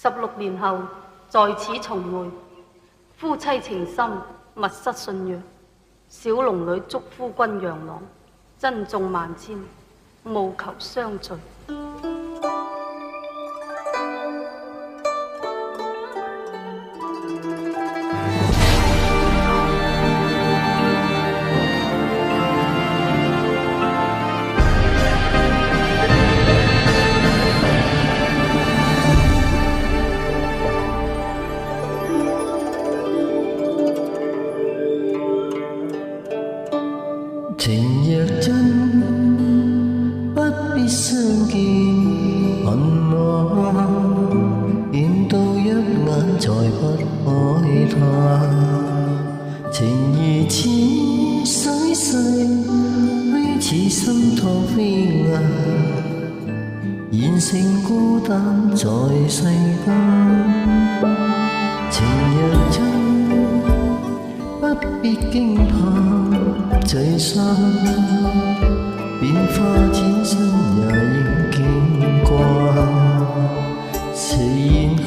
16年後在此重會，夫妻情深，密室信約。小龍女祝夫君楊郎，珍重萬千，務求相聚。情若真，不必相見，恨我見到一眼才不愛他。情如似水逝，虛似心托飛雁，現成孤單在世間。情若真，不必驚怕聚散，變化轉身也應見慣。誰言去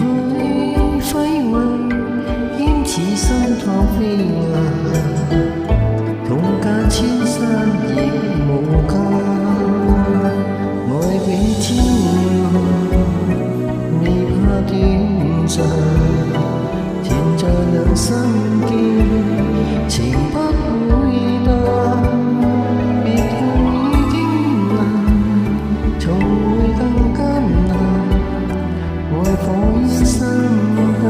揮揮，牽似心托飛雁，共隔千山亦無間。愛比天涯，未怕短暫，纏在兩心間，情不會淡。別後已經難，重會更艱難。愛火於心間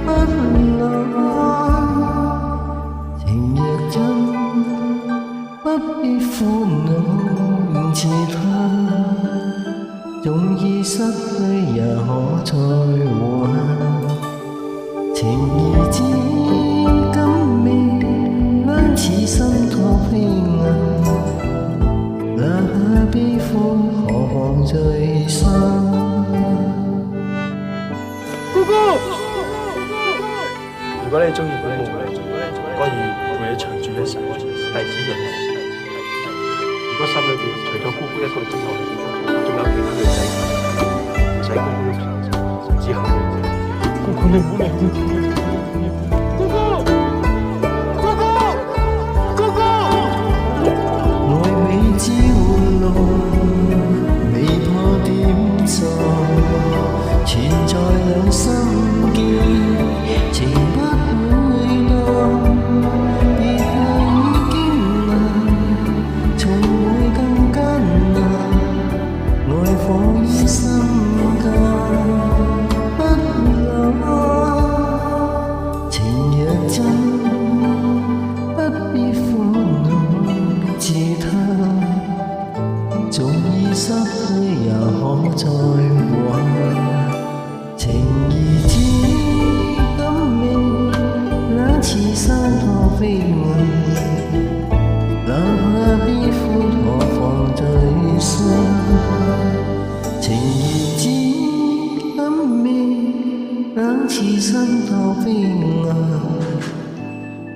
不冷，情若真，不必歡惱自他。縱已失去也可再還，情義之甘美，兩似心托飛雁。哪怕悲歡，何妨聚散。姑姑，如果你中意古墓，可以陪你長住一世。弟子潤，如果心裏邊除咗姑姑一個之外，仲有其他女仔，唔使姑姑喐手，只後姑姑你唔好離開。姑姑，姑姑，姑姑，愛美之玩弄，未破點狀，纏在兩心間，情不會淡。別後已經難，重會更艱難。愛火於心間不冷，情若真，不必歡惱自他。縱已失去也可再還，情義之甘美，兩似山托飛雁。哪怕悲歡，何妨聚散。情義之甘美，兩似山托飛雁。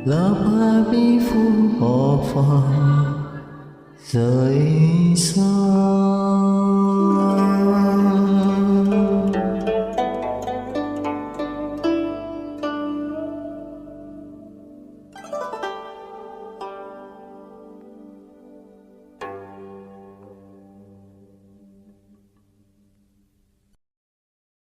哪怕悲歡，何妨聚散。